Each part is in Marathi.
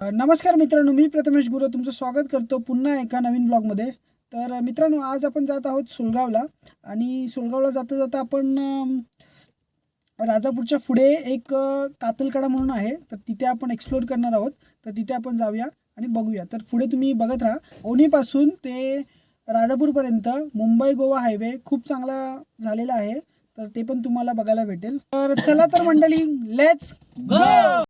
नमस्कार मित्रांनो, मी प्रथमेश गुरु तुमचं स्वागत करतो पुन्हा एका नवीन ब्लॉगमध्ये। तर मित्रांनो, आज आपण जात आहोत सुलगावला आणि सुलगावला जाता जाता आपण राजापूरच्या पुढे एक कातलकडा म्हणून आहे, तर तिथे आपण एक्सप्लोर करणार आहोत। तर तिथे आपण जाऊया आणि बघूया। तर पुढे तुम्ही बघत राहा। ओणीपासून ते राजापूरपर्यंत मुंबई गोवा हायवे खूप चांगला झालेला आहे, तर ते पण तुम्हाला बघायला भेटेल। तर चला तर मंडळी, लेट्स गो।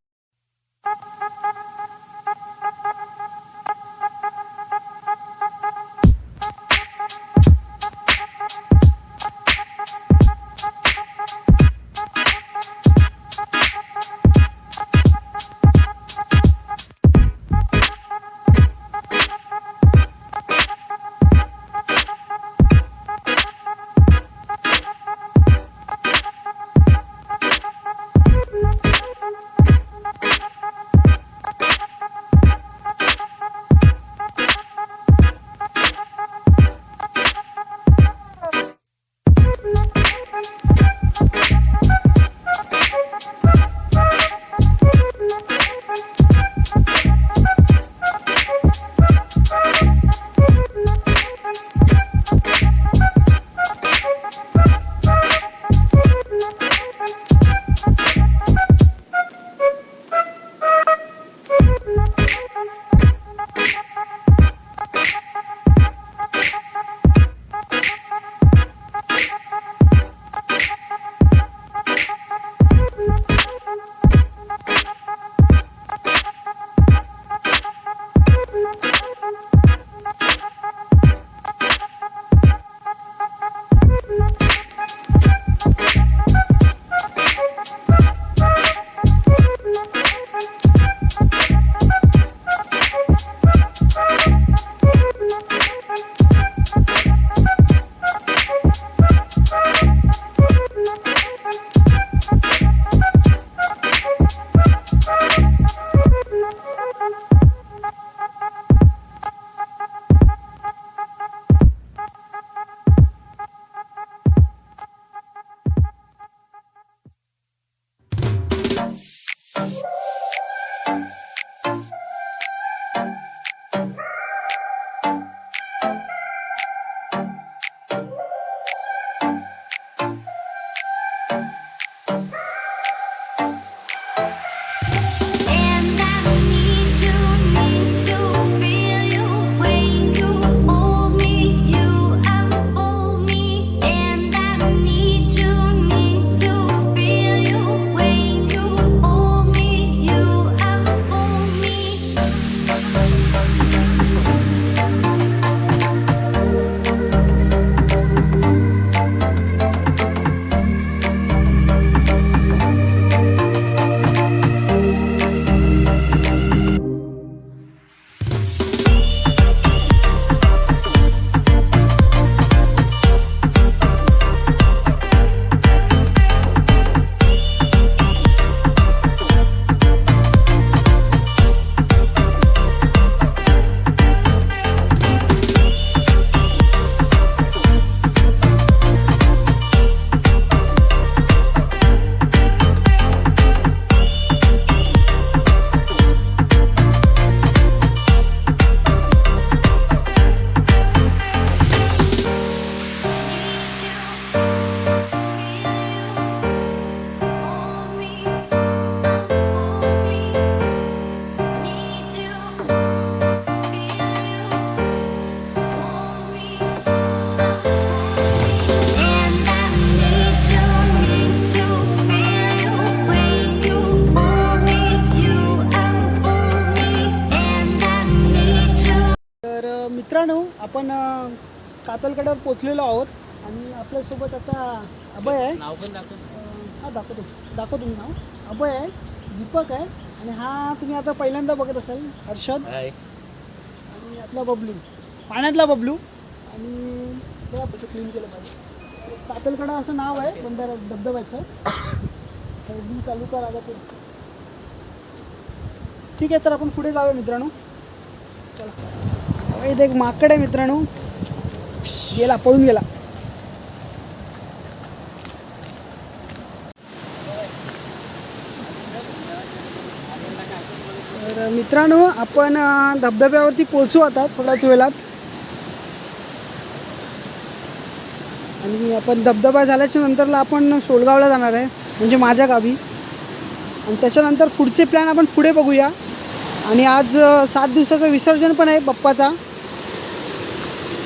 मित्रांनो, आपण कातलकड्यावर पोचलेलो आहोत आणि आपल्यासोबत आता अभय आहे। नाव पण दाखव। हां, दाखव तुम्ही नाव। अभय आहे, दीपक आहे आणि हा तुम्ही आता पहिल्यांदा बघत असाल हर्षद आणि आपला बबलू, पाण्यातला बबलू। आणि ते आपण क्लीन केलं पाहिजे। कातलकडा असं नाव आहे बंधारा धबधब्याचं, तालुका राजापूर। ठीक आहे, तर आपण पुढे जाऊया मित्रांनो, चला। इथे एक माकड आहे मित्रांनो, गेला, पळून गेला। तर तर मित्रांनो आपण धबधब्यावरती पोहोचू आता थोड्याच वेळात. आणि आपण धबधबा झाल्याच्या नंतरला आपण सोलगावला जाणार आहे, म्हणजे माझ्या गावी. आणि त्याच्यानंतर पुढचे प्लॅन आपण पुढे बघूया. आणि आज 7 दिवसाचं विसर्जन पण आहे बाप्पाचा.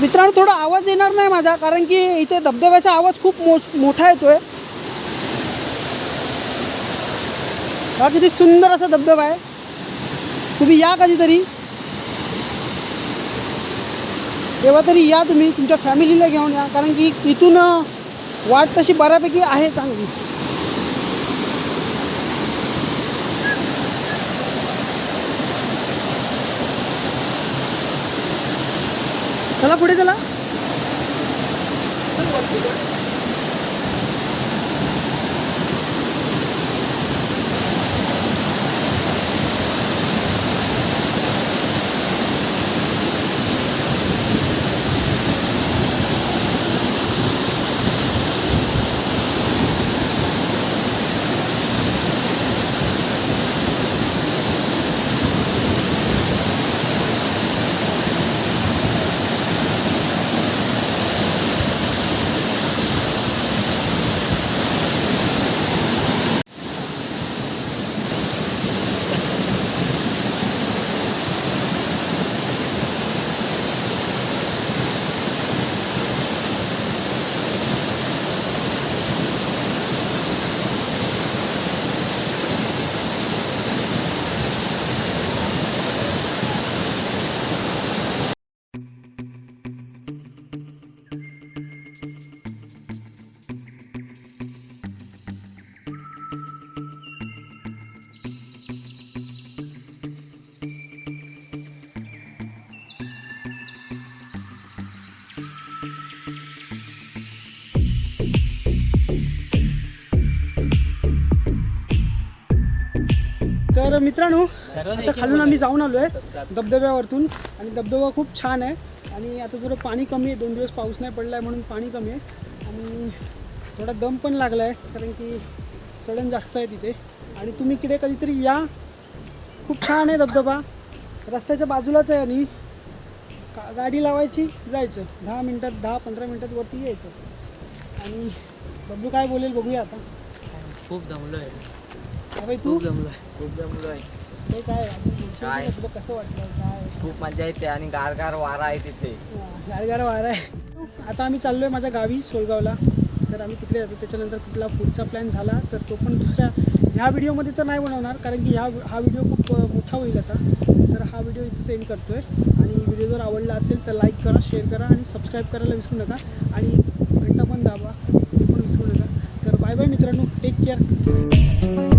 मित्रांनो थोडा आवाज येणार नाही माझा, कारण की इथे धबधब्याचा आवाज खूप मोठा येतोय. हा किती सुंदर असा धबधबा आहे. तुम्ही या कधीतरी, तेव्हा तरी या तुम्ही, तुमच्या फॅमिलीला घेऊन या, कारण की इथून वाट तशी बऱ्यापैकी आहे चांगली. चला पुढे चला. तर मित्रांनो आता खालून आम्ही जाऊन आलो आहे धबधब्यावरतून. आणि धबधबा खूप छान आहे. आणि आता थोडं पाणी कमी आहे, 2 दिवस पाऊस नाही पडला आहे म्हणून पाणी कमी आहे. आणि थोडा दम पण लागला आहे, कारण की चढण जास्त आहे तिथे. आणि तुम्ही इकडे कधीतरी या, खूप छान आहे धबधबा. रस्त्याच्या बाजूलाच आहे. आणि गाडी लावायची, जायचं 10 मिनटात 10-15 मिनटात वरती यायचं. आणि बबलू काय बोलेल बघूया आता. खूप दमलो आहे भाई, तू खूप दमलो आहे. ते काय काय कसं वाटलं, काय खूप मजा येते आणि गारगार वारा आहे तिथे. गारगार वारा आहे. आता आम्ही चाललो आहे माझ्या गावी सोलगावला. तर आम्ही तिकडे जातो. त्याच्यानंतर कुठला पुढचा प्लॅन झाला तर तो पण दुसऱ्या ह्या व्हिडिओमध्ये तर नाही बनवणार, कारण की हा व्हिडिओ खूप मोठा होईल आता. तर हा व्हिडिओ इथं एंड करतो आहे. आणि व्हिडिओ जर आवडला असेल तर लाईक करा, शेअर करा आणि सबस्क्राईब करायला विसरू नका. आणि घंटा पण दाबा, ते पण विसरू नका. तर बाय बाय मित्रांनो, टेक केअर.